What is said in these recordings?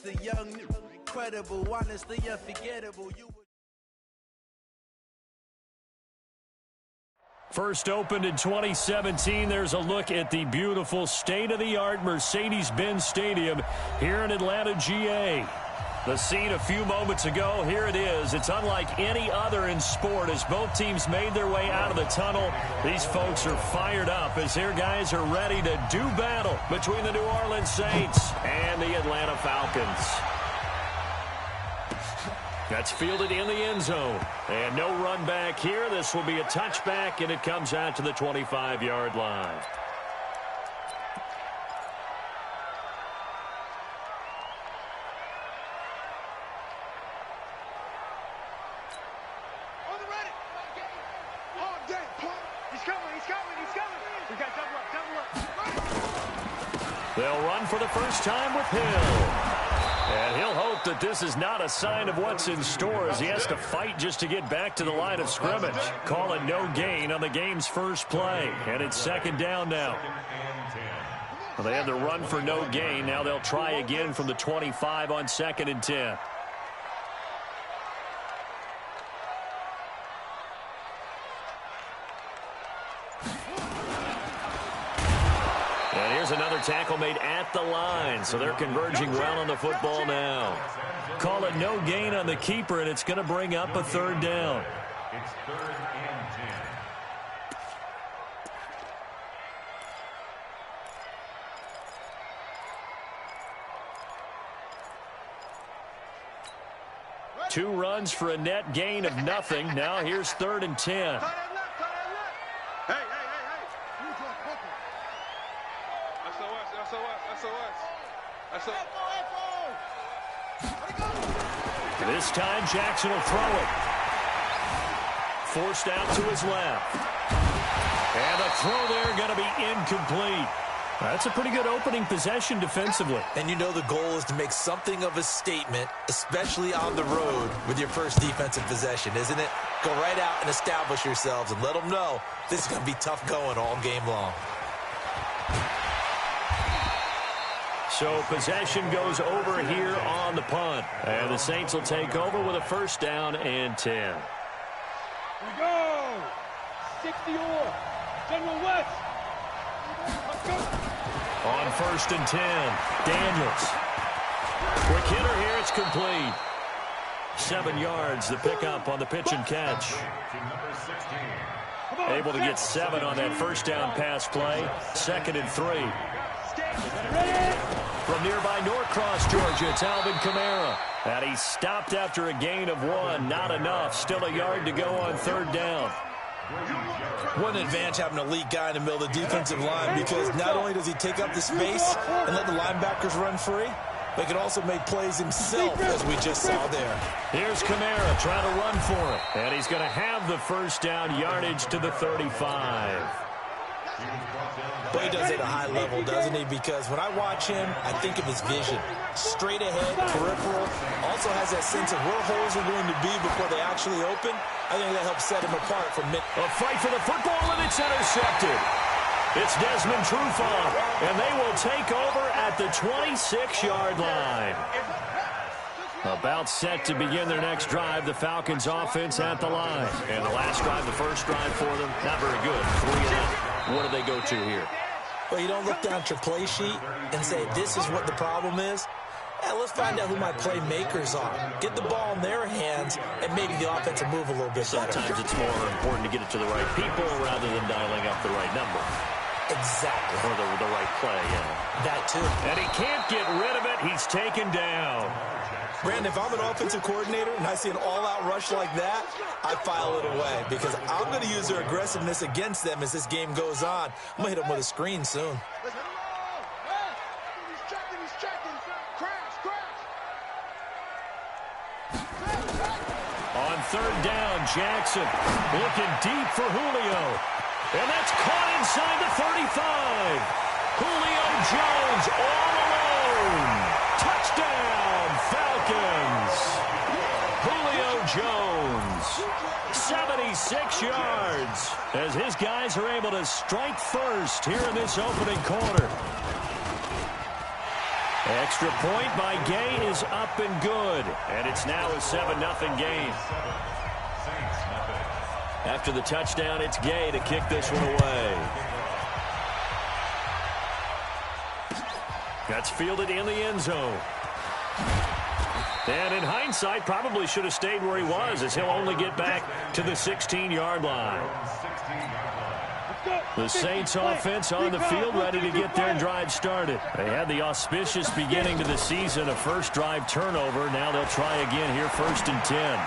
the young, incredible, honestly unforgettable. First opened in 2017, there's a look at the beautiful state-of-the-art Mercedes-Benz Stadium here in Atlanta, GA. The scene a few moments ago, here it is. It's unlike any other in sport as both teams made their way out of the tunnel. These folks are fired up as their guys are ready to do battle between the New Orleans Saints and the Atlanta Falcons. That's fielded in the end zone. And no run back here. This will be a touchback, and it comes out to the 25-yard line. They'll run for the first time with Hill. And he'll hope that this is not a sign of what's in store as he has to fight just to get back to the line of scrimmage. Call it no gain on the game's first play. And it's second down now. Well, they had the run for no gain. Now they'll try again from the 25 on 2nd and 10. Here's another tackle made at the line, so they're converging well on the football now. Call it no gain on the keeper, and it's going to bring up a third down. It's 3rd and 10. 2 runs for a net gain of nothing. Now here's 3rd and 10. This time Jackson will throw it. Forced out to his left. And the throw there going to be incomplete. That's a pretty good opening possession defensively. And you know the goal is to make something of a statement, especially on the road with your first defensive possession, isn't it? Go right out and establish yourselves and let them know this is going to be tough going all game long. So possession goes over here on the punt. And the Saints will take over with a first down and 10. Here we go. 60 or General West. Let's go. On 1st and 10, Daniels. Quick hitter here, it's complete. 7 yards, the pickup on the pitch and catch. Able to get 7 on that first down pass play. 2nd and 3. From nearby Norcross, Georgia, it's Alvin Kamara. And he stopped after a gain of 1. Not enough. Still a yard to go on 3rd down. What an advantage having an elite guy in the middle of the defensive line, because not only does he take up the space and let the linebackers run free, but he can also make plays himself, as we just saw there. Here's Kamara trying to run for it. And he's going to have the first down, yardage to the 35. But he does it at a high level, doesn't he? Because when I watch him, I think of his vision. Straight ahead, peripheral. Also has that sense of where holes are going to be before they actually open. I think that helps set him apart from mid. A fight for the football, and it's intercepted. It's Desmond Trufant, and they will take over at the 26-yard line. About set to begin their next drive, the Falcons offense at the line. And the last drive, the first drive for them, not very good. 3 and out. What do they go to here? Well, you don't look down at your play sheet and say, this is what the problem is. Let's find out who my playmakers are. Get the ball in their hands, and maybe the offense will move a little bit better. Sometimes it's more important to get it to the right people rather than dialing up the right number. Exactly. Or the right play, yeah. That too. And he can't get rid of it. He's taken down. Brandon, if I'm an offensive coordinator and I see an all-out rush like that, I file it away because I'm going to use their aggressiveness against them as this game goes on. I'm going to hit them with a screen soon. On 3rd down, Jackson looking deep for Julio. And that's caught inside the 35. Julio Jones all alone. Touchdown, Falcons. Julio Jones, 76 yards, as his guys are able to strike first here in this opening quarter. Extra point by Gay is up and good. And it's now a 7-0 game. After the touchdown, it's Gay to kick this one away. That's fielded in the end zone. And in hindsight, probably should have stayed where he was, as he'll only get back to the 16-yard line. The Saints offense on the field, ready to get their drive started. They had the auspicious beginning to the season, a first drive turnover. Now they'll try again here, 1st and 10.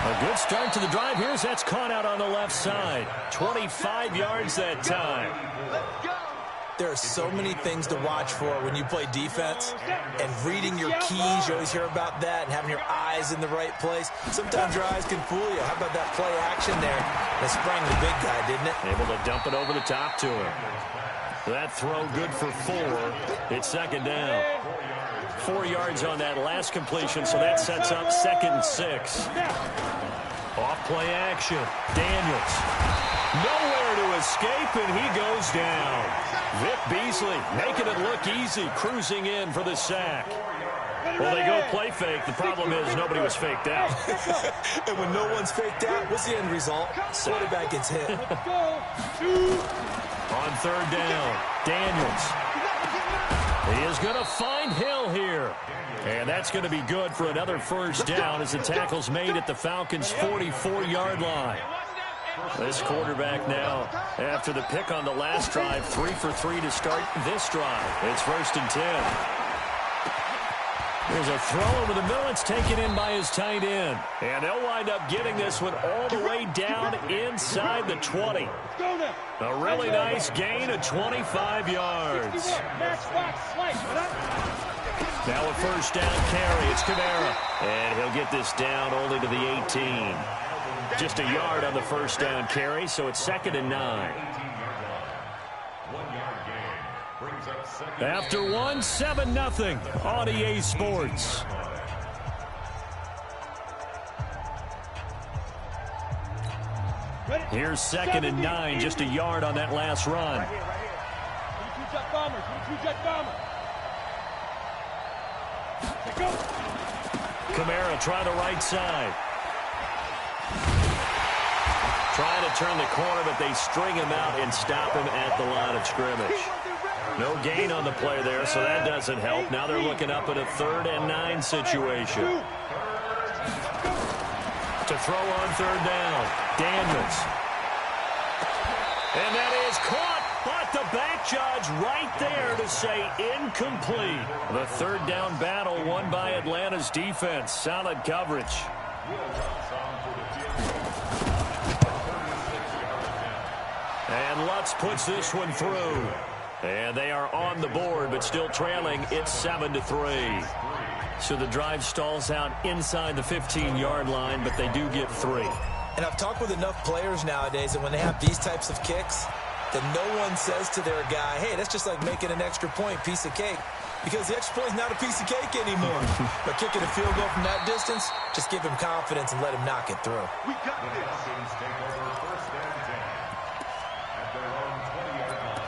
A good start to the drive here as that's caught out on the left side. 25 yards that time. There are so many things to watch for when you play defense, and reading your keys, you always hear about that, and having your eyes in the right place. Sometimes your eyes can fool you. How about that play action there? That sprang the big guy, didn't it? Able to dump it over the top to him. That throw good for 4. It's 2nd down. 4 yards on that last completion, so that sets up 2nd and 6. Off play action. Daniels. Nowhere to escape, and he goes down. Vic Beasley making it look easy, cruising in for the sack. Well, they go play fake. The problem is nobody was faked out. And when no one's faked out, what's the end result? Quarterback gets hit. On 3rd down, Daniels. He is going to find Hill here. And that's going to be good for another 1st down as the tackle's made at the Falcons' 44-yard line. This quarterback now, after the pick on the last drive, 3 for 3 to start this drive. It's 1st and 10. There's a throw over the middle. It's taken in by his tight end. And they'll wind up getting this one all the way down inside the 20. A really nice gain of 25 yards. Now a 1st down carry. It's Kamara. And he'll get this down only to the 18. Just a yard on the 1st down carry, so it's 2nd and 9. After 7-0 on EA Sports. Here's 2nd and 9, just a yard on that last run. Kamara try the right side. Trying to turn the corner, but they string him out and stop him at the line of scrimmage. No gain on the play there, so that doesn't help. Now they're looking up at a 3rd and 9 situation. To throw on 3rd down, Daniels. And that is caught, but the back judge right there to say incomplete. The 3rd down battle won by Atlanta's defense. Solid coverage. And Lutz puts this one through. And they are on the board, but still trailing. It's 7-3. So the drive stalls out inside the 15-yard line, but they do get 3. And I've talked with enough players nowadays that when they have these types of kicks, that no one says to their guy, hey, that's just like making an extra point, piece of cake. Because the extra point is not a piece of cake anymore. But kicking a field goal from that distance, just give him confidence and let him knock it through. We got this. Take over 1st and 10 at their own 20-yard line.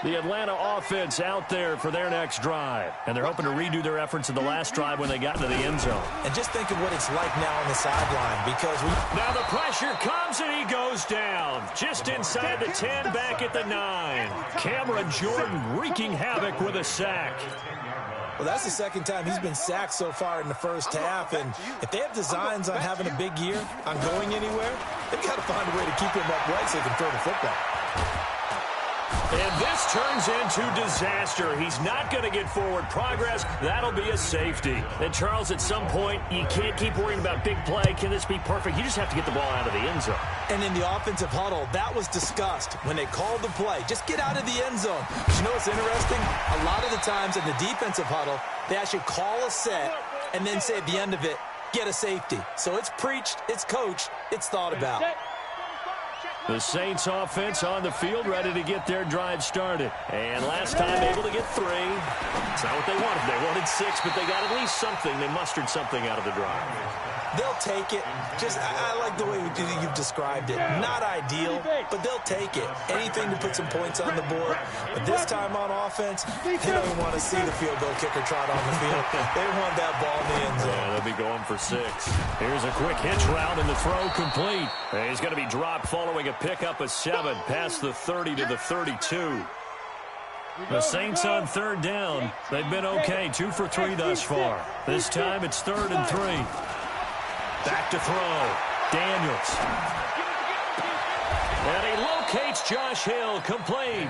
The Atlanta offense out there for their next drive. And they're hoping to redo their efforts in the last drive when they got into the end zone. And just think of what it's like now on the sideline, because now the pressure comes and he goes down. Just inside the 10, back at the 9. Cameron Jordan wreaking havoc with a sack. Well, that's the 2nd time he's been sacked so far in the 1st half. And if they have designs on having a big year, on going anywhere, they've got to find a way to keep him upright so they can throw the football. And this turns into disaster. He's not going to get forward progress. That'll be a safety. And, Charles, at some point, you can't keep worrying about big play. Can this be perfect? You just have to get the ball out of the end zone. And in the offensive huddle, that was discussed when they called the play. Just get out of the end zone. But you know what's interesting? A lot of the times in the defensive huddle, they actually call a set and then say at the end of it, get a safety. So it's preached, it's coached, it's thought about. The Saints offense on the field, ready to get their drive started. And last time able to get 3. It's not what they wanted. They wanted 6, but they got at least something. They mustered something out of the drive. They'll take it. I like the way you've described it. Not ideal, but they'll take it. Anything to put some points on the board. But this time on offense, they don't even want to see the field goal kicker trot on the field. They want that ball in the end zone. Yeah, they'll be going for 6. Here's a quick hitch route, and the throw complete. And he's going to be dropped following a pickup of 7 past the 30 to the 32. The Saints on 3rd down. They've been okay, 2 for 3 thus far. This time it's 3rd and 3. Back to throw. Daniels. And he locates Josh Hill. Complete.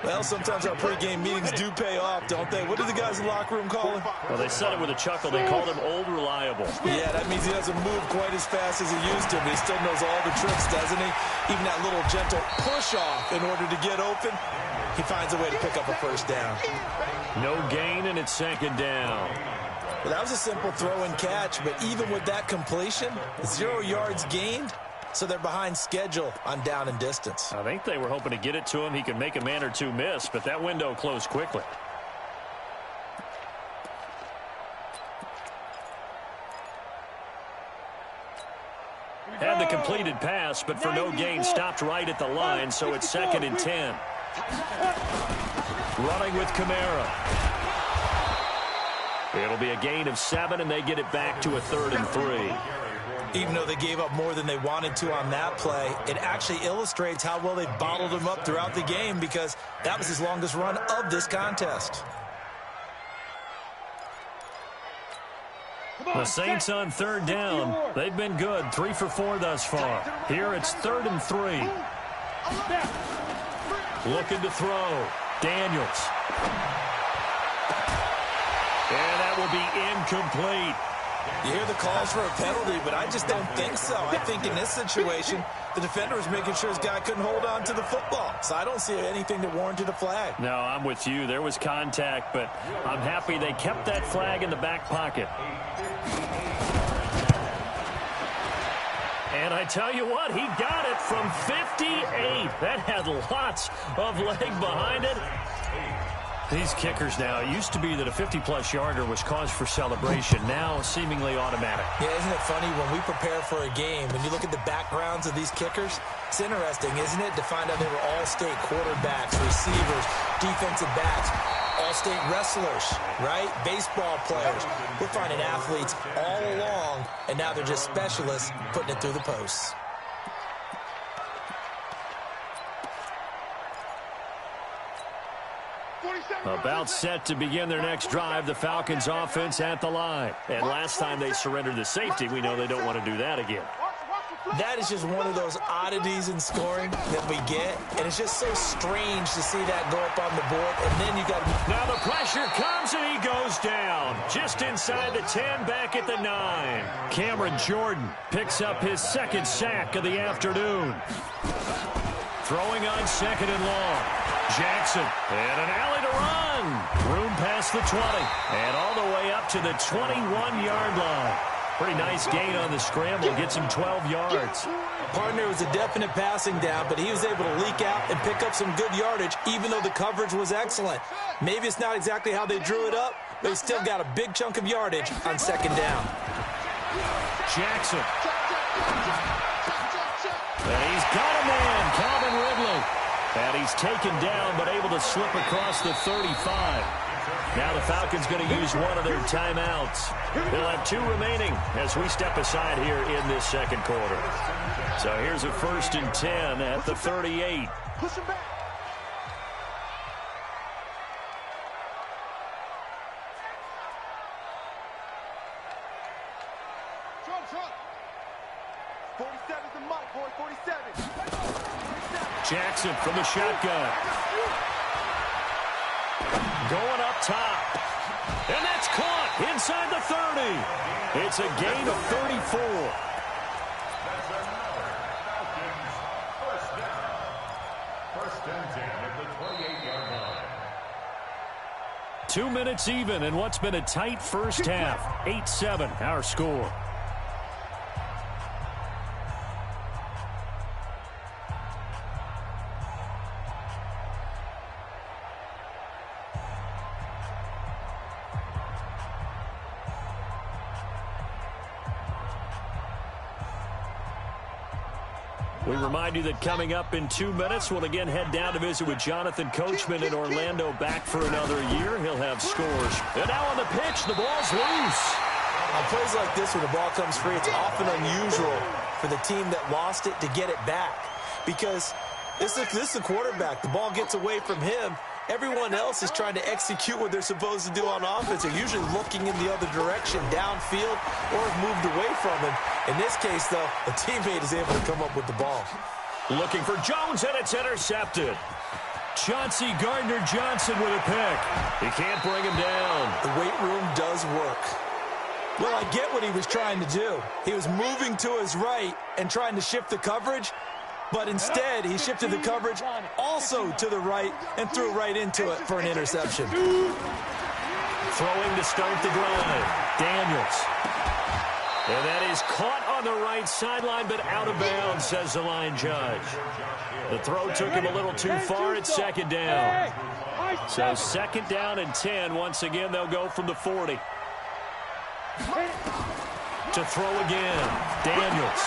Well, sometimes our pregame meetings do pay off, don't they? What do the guys in the locker room call him? Well, they said it with a chuckle. They called him Old Reliable. Yeah, that means he doesn't move quite as fast as he used to, but he still knows all the tricks, doesn't he? Even that little gentle push-off in order to get open, he finds a way to pick up a first down. No gain, and it's 2nd down. Well, that was a simple throw and catch, but even with that completion, 0 yards gained, so they're behind schedule on down and distance. I think they were hoping to get it to him. He could make a man or 2 miss, but that window closed quickly. Had the completed pass, but for no gain, stopped right at the line, so it's 2nd and 10. Running with Kamara. It'll be a gain of 7, and they get it back to a 3rd and 3. Even though they gave up more than they wanted to on that play, it actually illustrates how well they bottled him up throughout the game, because that was his longest run of this contest. The Saints on 3rd down. They've been good, 3 for 4 thus far. Here it's 3rd and 3. Looking to throw. Daniels. And that will be incomplete. You hear the calls for a penalty, but I just don't think so. I think in this situation, the defender was making sure his guy couldn't hold on to the football. So I don't see anything that warranted a flag. No, I'm with you. There was contact, but I'm happy they kept that flag in the back pocket. And I tell you what, he got it from 58. That had lots of leg behind it. These kickers now, it used to be that a 50-plus yarder was cause for celebration. Now, seemingly automatic. Yeah, isn't it funny when we prepare for a game, when you look at the backgrounds of these kickers, it's interesting, isn't it, to find out they were all-state quarterbacks, receivers, defensive backs, all-state wrestlers, right? Baseball players. We're finding athletes all along, and now they're just specialists putting it through the posts. About set to begin their next drive, the Falcons offense at the line. And last time they surrendered the safety, we know they don't want to do that again. That is just one of those oddities in scoring that we get, and it's just so strange to see that go up on the board, and then you got... Now the pressure comes, and he goes down. Just inside the 10, back at the 9. Cameron Jordan picks up his 2nd sack of the afternoon. Throwing on 2nd and long. Jackson, and an alley to run. Room past the 20, and all the way up to the 21-yard line. Pretty nice gain on the scramble, gets him 12 yards. Partner was a definite passing down, but he was able to leak out and pick up some good yardage, even though the coverage was excellent. Maybe it's not exactly how they drew it up, but he still got a big chunk of yardage on 2nd down. Jackson. And he's got a man, Calvin Ridley. And he's taken down, but able to slip across the 35. Now the Falcons going to use one of their timeouts. They'll have 2 remaining as we step aside here in this 2nd quarter. So here's a 1st and 10 at the 38. Push him back. Trump. 47's the mic, boy. 47. Jackson from the shotgun. Going up top. And that's caught inside the 30. It's a gain of 34. That's another Falcons first down. 1st and 10 at the 28-yard line. 2 minutes even in what's been a tight first half. 8-7 our score. We remind you that coming up in 2 minutes, we'll again head down to visit with Jonathan Coachman in Orlando, back for another year. He'll have scores. And now on the pitch, the ball's loose. On plays like this, when the ball comes free, it's often unusual for the team that lost it to get it back. Because this is a quarterback. The ball gets away from him. Everyone else is trying to execute what they're supposed to do on offense. They're usually looking in the other direction, downfield, or have moved away from him. In this case, though, a teammate is able to come up with the ball. Looking for Jones, and it's intercepted. Chauncey Gardner-Johnson with a pick. He can't bring him down. The weight room does work. Well, I get what he was trying to do. He was moving to his right and trying to shift the coverage. But instead, he shifted the coverage also to the right and threw right into it for an interception. Throwing to start the drive, Daniels. And that is caught on the right sideline, but out of bounds, says the line judge. The throw took him a little too far at second down. So second down and 10. Once again, they'll go from the 40. To throw again, Daniels.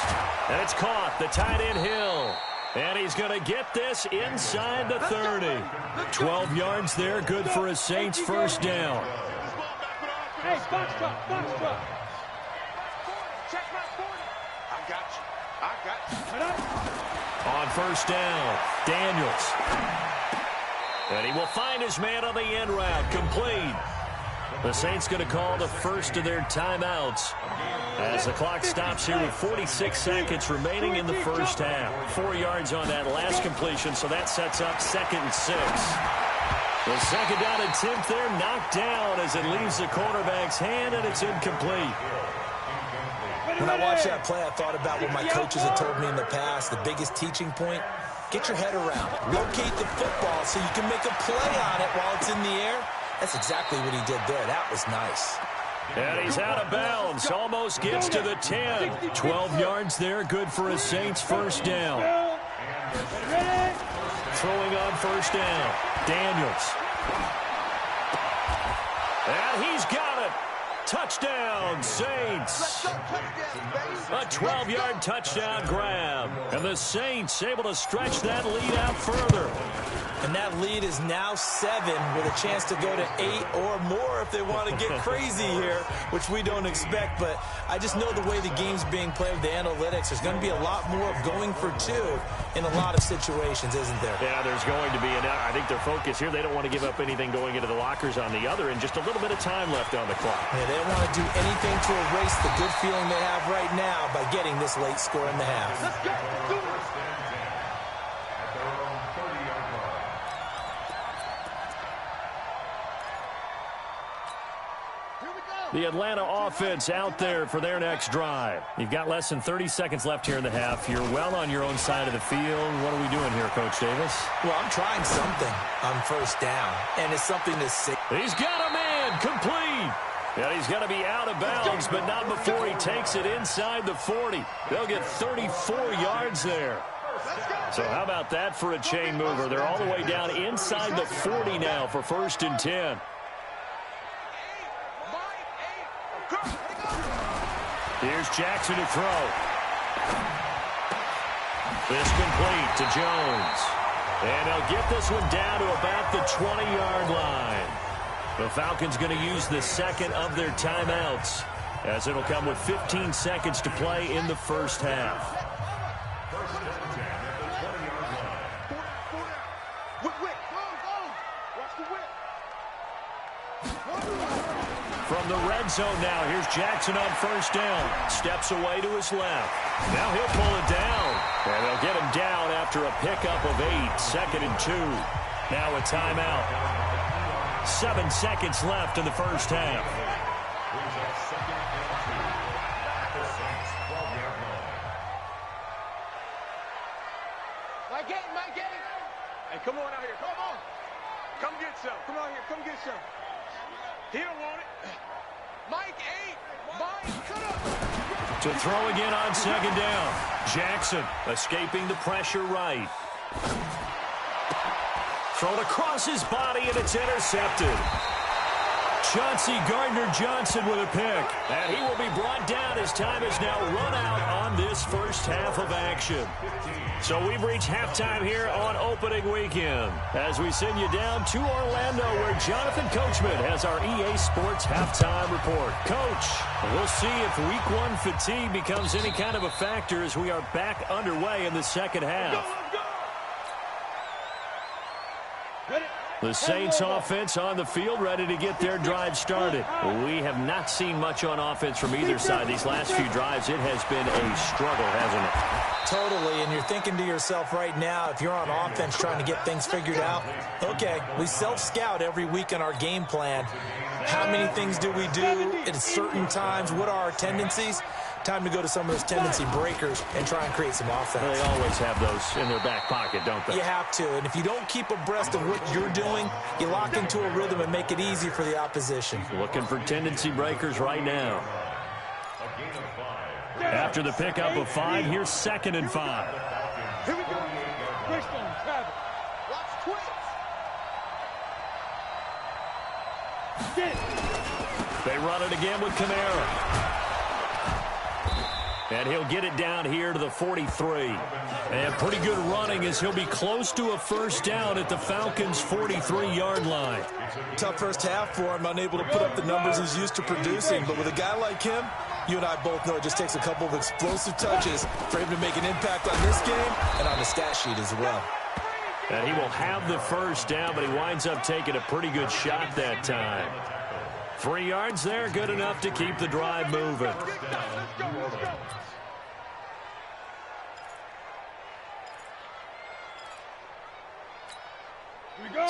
And it's caught, the tight end Hill. And he's going to get this inside the 30. 12 yards there, good for a Saints first down. Hey, box truck. Check my 40. I got you. On first down, Daniels. And he will find his man on the end route, complete. The Saints going to call the first of their timeouts as the clock stops here with 46 seconds remaining in the first half. 4 yards on that last completion, so that sets up 2nd and 6. The second down and 10th there, knocked down as it leaves the quarterback's hand, and it's incomplete. When I watched that play, I thought about what my coaches had told me in the past. The biggest teaching point, get your head around. Locate the football so you can make a play on it while it's in the air. That's exactly what he did there. That was nice. And he's out of bounds. Almost gets to the 10. 12 yards there. Good for a Saints first down. Throwing on first down. Daniels. And he's got it. Touchdown, Saints. A 12-yard touchdown grab. And the Saints able to stretch that lead out further. And that lead is now 7 with a chance to go to 8 or more if they want to get crazy here, which we don't expect. But I just know the way the game's being played with the analytics, there's going to be a lot more of going for 2 in a lot of situations, isn't there? Yeah, there's going to be. And I think their focus here, they don't want to give up anything going into the lockers on the other, and just a little bit of time left on the clock. Yeah, they don't want to do anything to erase the good feeling they have right now by getting this late score in the half. Let's go. The Atlanta offense out there for their next drive. You've got less than 30 seconds left here in the half. You're well on your own side of the field. What are we doing here, Coach Davis? Well, I'm trying something on first down, and it's something to see. He's got a man, complete. And he's going to be out of bounds, but not before he takes it inside the 40. They'll get 34 yards there. So how about that for a chain mover? They're all the way down inside the 40 now for 1st and 10. Here's Jackson to throw. This complete to Jones. And they'll get this one down to about the 20-yard line. The Falcons going to use the second of their timeouts, as it'll come with 15 seconds to play in the first half. From the red zone now, here's Jackson on first down. Steps away to his left. Now he'll pull it down. And they'll get him down after a pickup of 8. 2nd and 2. Now a timeout. 7 seconds left in the first half. My game. Hey, come on out here. Come on. Come get some. Come on here. Come get some. He don't want it. Mike 8. Mike, cut up. To throw again on second down. Jackson escaping the pressure right. Thrown across his body, and it's intercepted. Chauncey Gardner-Johnson with a pick. And he will be brought down as time is now run out on this first half of action. So we've reached halftime here on opening weekend as we send you down to Orlando where Jonathan Coachman has our EA Sports halftime report. Coach, we'll see if week one fatigue becomes any kind of a factor as we are back underway in the second half. The Saints offense on the field ready to get their drive started. We have not seen much on offense from either side these last few drives. It has been a struggle, hasn't it? Totally, and you're thinking to yourself right now, if you're on offense trying to get things figured out, okay, we self-scout every week in our game plan. How many things do we do at certain times? What are our tendencies? Time to go to some of those tendency breakers and try and create some offense. They always have those in their back pocket, don't they? You have to, and if you don't keep abreast of what you're doing, you lock into a rhythm and make it easy for the opposition. Looking for tendency breakers right now. After the pickup of 5, here's 2nd and 5. Here we go. Christian, Travis. Watch twins. They run it again with Kamara. And he'll get it down here to the 43. And pretty good running as he'll be close to a first down at the Falcons' 43-yard line. Tough first half for him, unable to put up the numbers he's used to producing. But with a guy like him, you and I both know it just takes a couple of explosive touches for him to make an impact on this game and on the stat sheet as well. And he will have the first down, but he winds up taking a pretty good shot that time. 3 yards there, good enough to keep the drive moving.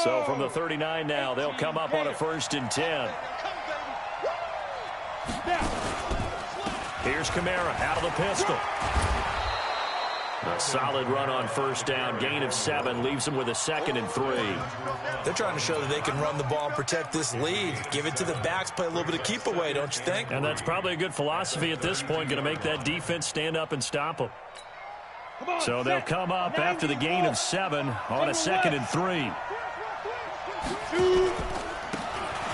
So from the 39 now, they'll come up on a 1st and 10. Here's Kamara out of the pistol. A solid run on first down. Gain of 7 leaves them with a 2nd and 3. They're trying to show that they can run the ball and protect this lead. Give it to the backs, play a little bit of keep away, don't you think? And that's probably a good philosophy at this point, going to make that defense stand up and stop them. So they'll come up after the gain of 7 on a 2nd and 3.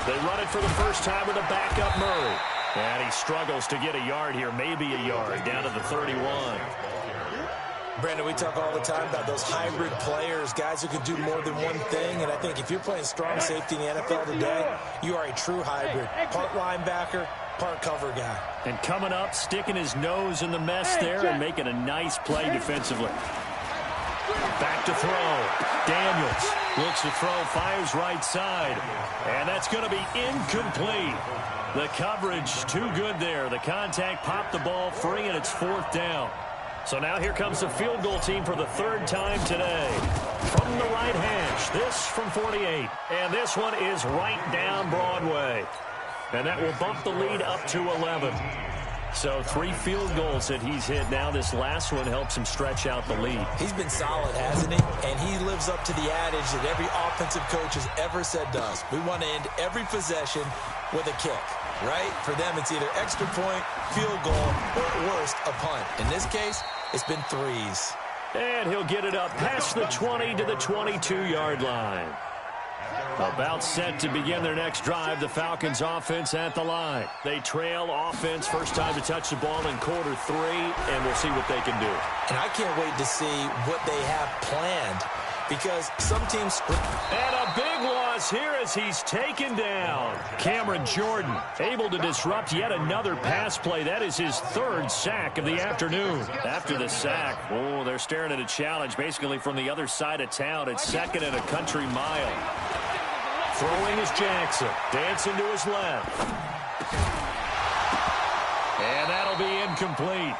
They run it for the first time with a backup Murray. And he struggles to get a yard here, maybe a yard, down to the 31. Brandon, we talk all the time about those hybrid players, guys who can do more than one thing. And I think if you're playing strong safety in the NFL today, you are a true hybrid. Part linebacker, part cover guy. And coming up, sticking his nose in the mess there and making a nice play defensively. Back to throw. Daniels looks to throw, fires right side. And that's going to be incomplete. The coverage too good there. The contact popped the ball free, and it's 4th down. So now here comes the field goal team for the 3rd time today. From the right hash, this from 48. And this one is right down Broadway. And that will bump the lead up to 11. So 3 field goals that he's hit now. This last one helps him stretch out the lead. He's been solid, hasn't he? And he lives up to the adage that every offensive coach has ever said to us. We want to end every possession with a kick, right? For them, it's either extra point, field goal, or at worst, a punt. In this case, it's been 3s. And he'll get it up past the 20 to the 22-yard line. About set to begin their next drive, the Falcons offense at the line. They trail offense, first time to touch the ball in quarter 3, and we'll see what they can do. And I can't wait to see what they have planned, because some teams... And a big loss here as he's taken down. Cameron Jordan able to disrupt yet another pass play. That is his 3rd sack of the afternoon. After the sack, oh, they're staring at a challenge basically from the other side of town. It's 2nd and a country mile. Throwing is Jackson. Dancing to his left. And that'll be incomplete.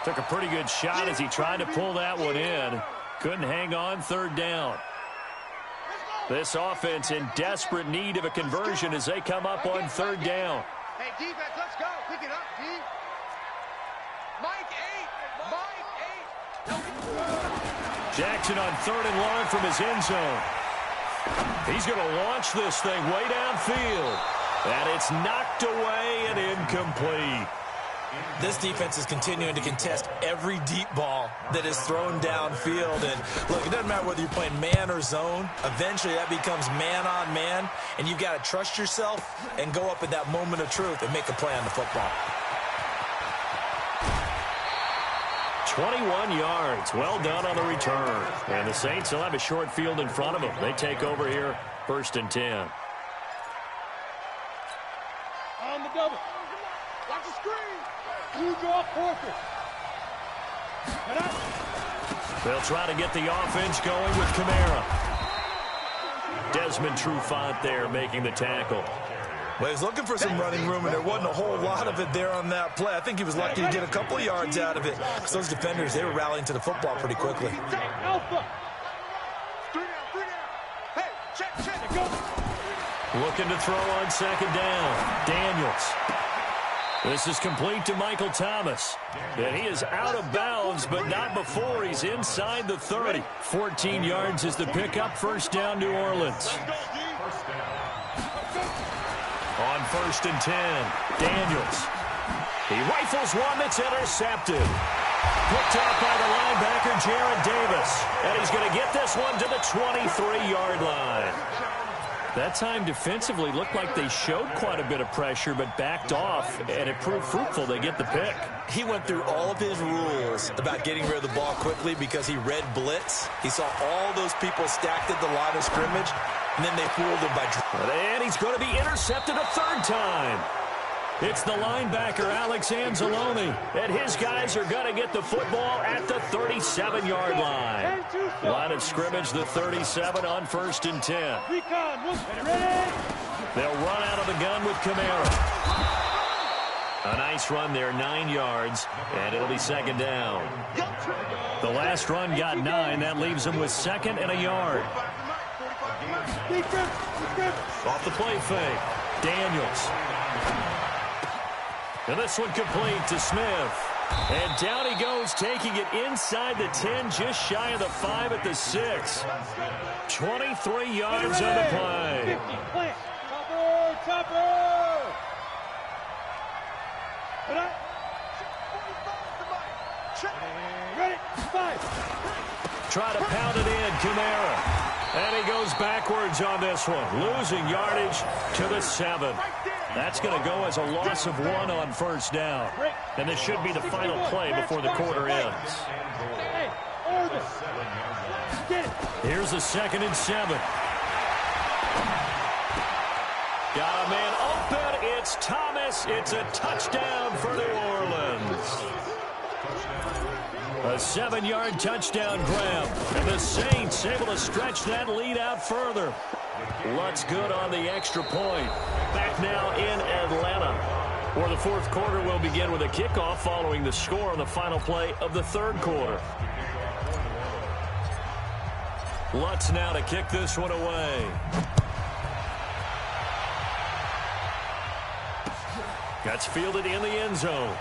Took a pretty good shot as he tried to pull that one in. Couldn't hang on, 3rd down. This offense in desperate need of a conversion as they come up on 3rd down. Hey, defense, let's go. Pick it up, D. Mike 8. Jackson on 3rd and long from his end zone. He's going to launch this thing way downfield. And it's knocked away and incomplete. This defense is continuing to contest every deep ball that is thrown downfield. And look, it doesn't matter whether you're playing man or zone. Eventually, that becomes man on man, and you've got to trust yourself and go up at that moment of truth and make a play on the football. 21 yards. Well done on the return. And the Saints will have a short field in front of them. They take over here, 1st and 10. On the double. Watch the screen. You draw Porter. They'll try to get the offense going with Kamara. Desmond Trufant there making the tackle. Well, he's looking for some running room, and there wasn't a whole lot of it there on that play. I think he was lucky to get a couple of yards out of it, because those defenders, they were rallying to the football pretty quickly. Alpha. 3 down. Hey, check. Go. Looking to throw on 2nd down. Daniels. This is complete to Michael Thomas. And he is out of bounds, but not before he's inside the 30. 14 yards is the pickup. 1st down, New Orleans. On 1st and 10, Daniels. He rifles one that's intercepted. Picked up by the linebacker, Jared Davis. And he's going to get this one to the 23-yard line. That time defensively looked like they showed quite a bit of pressure but backed off, and it proved fruitful. They get the pick. He went through all of his rules about getting rid of the ball quickly because he read blitz. He saw all those people stacked at the line of scrimmage, and then they fooled him by... And he's going to be intercepted a 3rd time. It's the linebacker, Alex Anzalone, and his guys are going to get the football at the 37-yard line. Line of scrimmage, the 37 on 1st and 10. They'll run out of the gun with Kamara. A nice run there, 9 yards, and it'll be 2nd down. The last run got 9. That leaves them with 2nd and a yard. Off the play fake, Daniels. And this one complete to Smith. And down he goes, taking it inside the 10, just shy of the 5 at the 6. 23 yards on the play. 50, Topper! Ready, 5. Try to pound it in, Kamara. And he goes backwards on this one, losing yardage to the 7. That's going to go as a loss of 1 on 1st down. And this should be the final play before the quarter ends. Here's the 2nd and 7. Got a man open. It's Thomas. It's a touchdown for New Orleans. A 7-yard touchdown grab. And the Saints able to stretch that lead out further. Lutz good on the extra point. Back now in Atlanta, where the 4th quarter will begin with a kickoff following the score on the final play of the 3rd quarter. Lutz now to kick this one away. That's fielded in the end zone.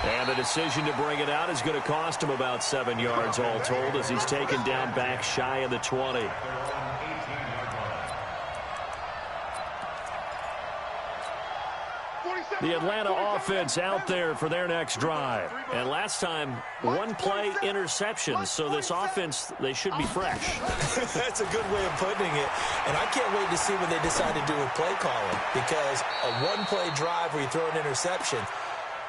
And the decision to bring it out is going to cost him about 7 yards all told, as he's taken down back shy of the 20. The Atlanta offense out there for their next drive. And last time, 1 play interception. So this offense, they should be fresh. That's a good way of putting it. And I can't wait to see what they decide to do with play calling. Because a 1-play drive where you throw an interception,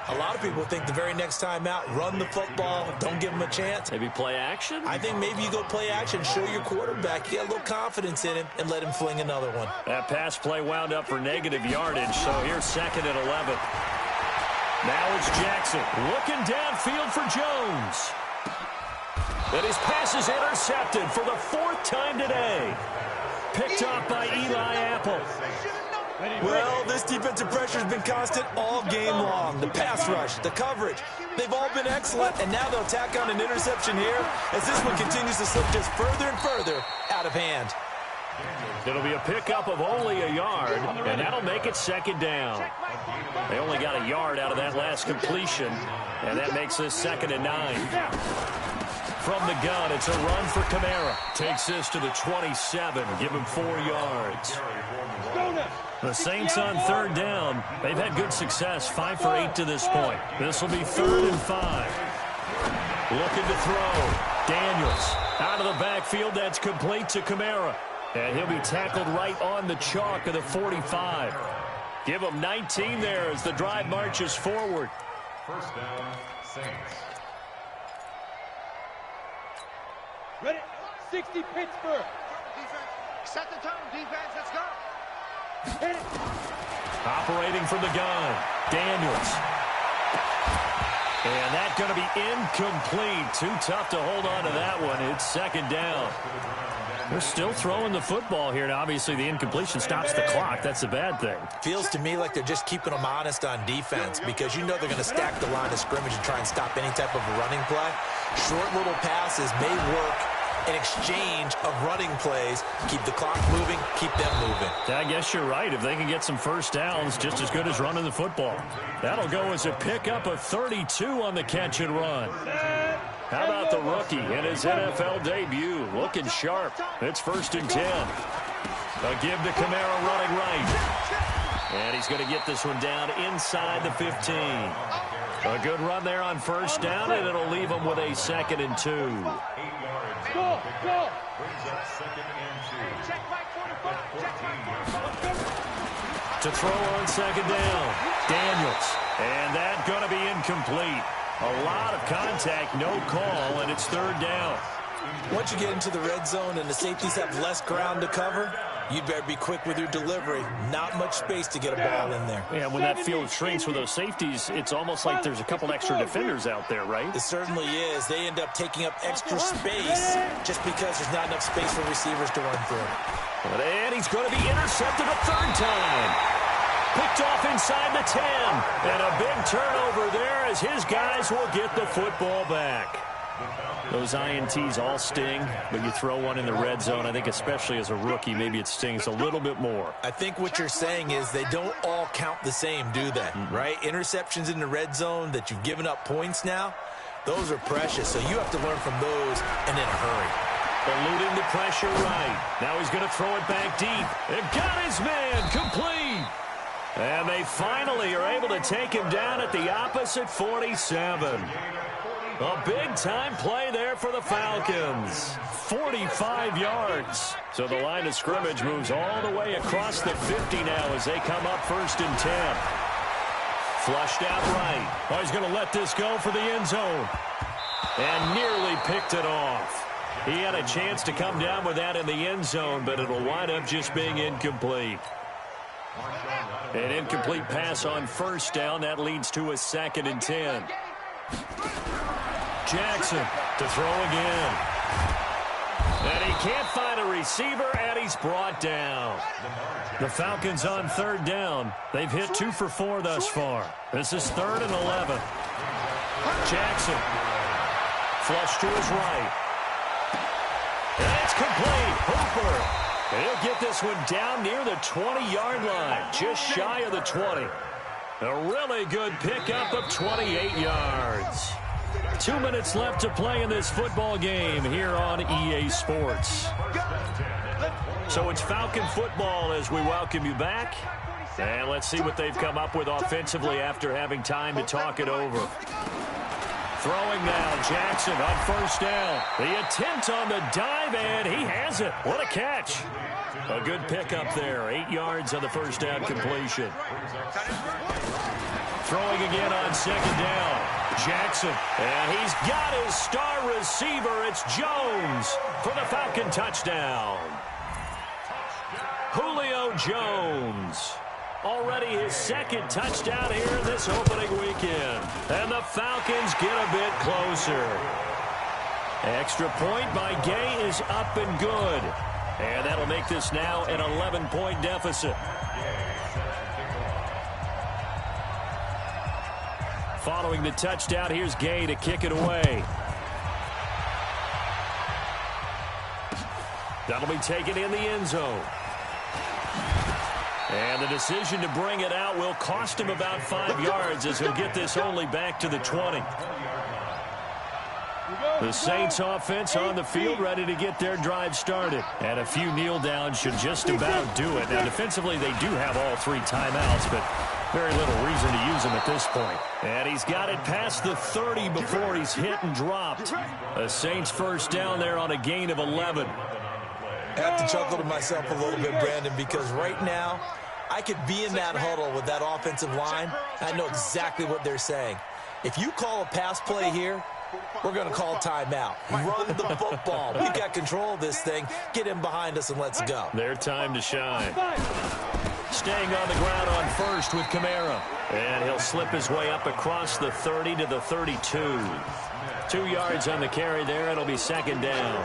a lot of people think the very next time out, run the football, don't give them a chance. Maybe play action? I think maybe you go play action, show your quarterback, get a little confidence in him, and let him fling another one. That pass play wound up for negative yardage, so here's 2nd and 11. Now it's Jackson looking downfield for Jones. And his pass is intercepted for the 4th time today. Picked off by Eli Apple. Well, this defensive pressure has been constant all game long. The pass rush, the coverage, they've all been excellent, and now they'll tack on an interception here as this one continues to slip just further and further out of hand. It'll be a pickup of only a yard, and that'll make it 2nd down. They only got a yard out of that last completion, and that makes this 2nd and 9. From the gun, it's a run for Kamara. Takes this to the 27. Give him 4 yards. The Saints on third down. They've had good success, 5 for 8 to this point. This will be 3rd and 5. Looking to throw. Daniels out of the backfield. That's complete to Kamara. And he'll be tackled right on the chalk of the 45. Give him 19 there as the drive marches forward. First down, Saints. Ready? 60 Pittsburgh. Defense. Set the tone, defense. Let's go. Hit it. Operating from the gun. Daniels. And that's going to be incomplete. Too tough to hold on to that one. It's 2nd down. They're still throwing the football here. Now, obviously, the incompletion stops the clock. That's a bad thing. Feels to me like they're just keeping them honest on defense because you know they're going to stack the line of scrimmage and try and stop any type of a running play. Short little passes may work in exchange of running plays. Keep the clock moving, keep them moving. I guess you're right. If they can get some first downs, just as good as running the football. That'll go as a pickup of 32 on the catch and run. How about the rookie in his NFL debut? Looking sharp. It's 1st and 10. A give to Kamara running right. And he's going to get this one down inside the 15. A good run there on 1st down, and it'll leave him with a 2nd and 2. 8 yards. Go, go. Brings up 2nd and 2. Check Mike 45. Check Mike 45. To throw on 2nd down. Daniels. And that's going to be incomplete. A lot of contact, no call, and it's 3rd down. Once you get into the red zone and the safeties have less ground to cover, you'd better be quick with your delivery. Not much space to get a ball in there. Yeah, when that field shrinks with those safeties, it's almost like there's a couple extra defenders out there, right? It certainly is. They end up taking up extra space just because there's not enough space for receivers to run through. And he's going to be intercepted a 3rd time. Picked off inside the 10. And a big turnover there as his guys will get the football back. Those INTs all sting, but you throw one in the red zone, I think especially as a rookie, maybe it stings a little bit more. I think what you're saying is they don't all count the same, do they? Right? Interceptions in the red zone that you've given up points now, those are precious. So you have to learn from those and in a hurry. Eluding the pressure right. Now he's going to throw it back deep. They've got his man complete. And they finally are able to take him down at the opposite 47. A big-time play there for the Falcons. 45 yards. So the line of scrimmage moves all the way across the 50 now as they come up 1st and 10. Flushed out right. Oh, he's going to let this go for the end zone. And nearly picked it off. He had a chance to come down with that in the end zone, but it'll wind up just being incomplete. An incomplete pass on 1st down. That leads to a 2nd and 10. Jackson to throw again. And he can't find a receiver, and he's brought down. The Falcons on 3rd down. They've hit 2 for 4 thus far. This is 3rd and 11. Jackson. Flush to his right. And it's complete. Hooper. He'll get this one down near the 20-yard line, just shy of the 20. A really good pickup of 28 yards. 2 minutes left to play in this football game here on EA Sports. So it's Falcon football as we welcome you back. And let's see what they've come up with offensively after having time to talk it over. Throwing now, Jackson on 1st down. The attempt on the dive, and he has it. What a catch. A good pickup there. 8 yards on the 1st down completion. Throwing again on 2nd down. Jackson, and he's got his star receiver. It's Jones for the Falcon touchdown. Julio Jones. Already his 2nd touchdown here in this opening weekend. And the Falcons get a bit closer. Extra point by Gay is up and good. And that'll make this now an 11-point deficit. Following the touchdown, here's Gay to kick it away. That'll be taken in the end zone. And the decision to bring it out will cost him about 5 yards as he'll get this only back to the 20. The Saints offense on the field, ready to get their drive started. And a few kneel downs should just about do it. Now, defensively, they do have all 3 timeouts, but very little reason to use them at this point. And he's got it past the 30 before he's hit and dropped. A Saints first down there on a gain of 11. I have to chuckle to myself a little bit, Brandon, because right now I could be in that huddle with that offensive line. I know exactly what they're saying. If you call a pass play here, we're going to call timeout. Run the football. We got control of this thing. Get him behind us and let's go. Their time to shine. Staying on the ground on first with Kamara. And he'll slip his way up across the 30 to the 32. 2 yards on the carry there. It'll be second down.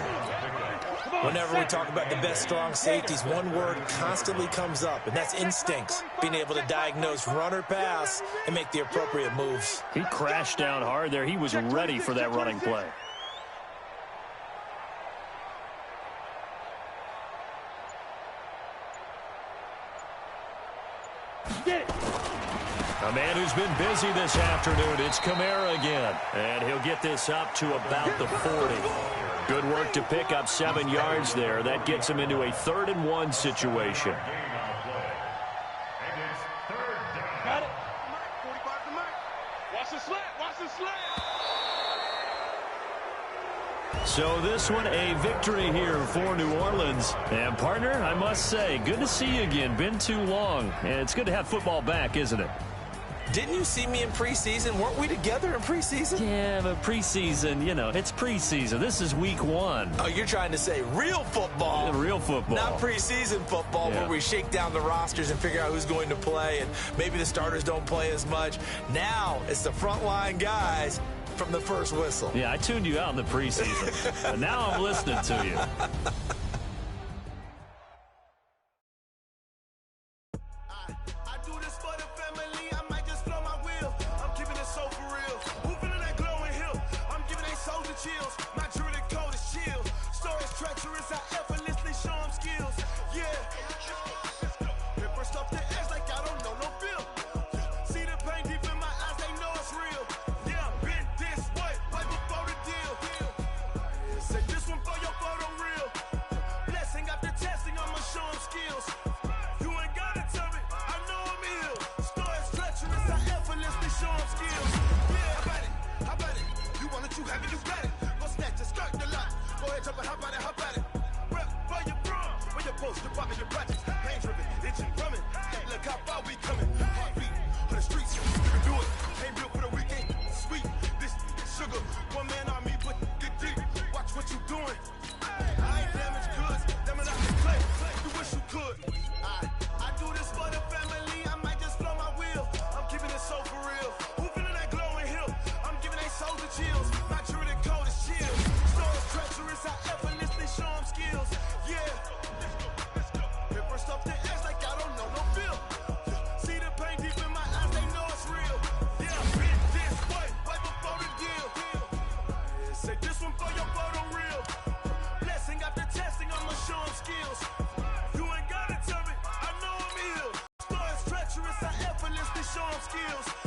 Whenever we talk about the best strong safeties, one word constantly comes up, and that's instincts. Being able to diagnose run or pass and make the appropriate moves. He crashed down hard there. He was ready for that running play. A man who's been busy this afternoon. It's Kamara again. And he'll get this up to about the 40. Good work to pick up 7 yards there. That gets him into a 3rd and 1 situation. Got it. 45 to Mike. Watch the slant. Watch the slant. So this one, a victory here for New Orleans. And, partner, I must say, good to see you again. Been too long. And it's good to have football back, isn't it? Didn't you see me in preseason? Weren't we together in preseason? Yeah, but preseason, you know, it's preseason. This is week 1. Oh, you're trying to say real football. Yeah, real football. Not preseason football where we shake down the rosters and figure out who's going to play, and maybe the starters don't play as much. Now it's the frontline guys from the first whistle. Yeah, I tuned you out in the preseason. And now I'm listening to you. Show 'em skills.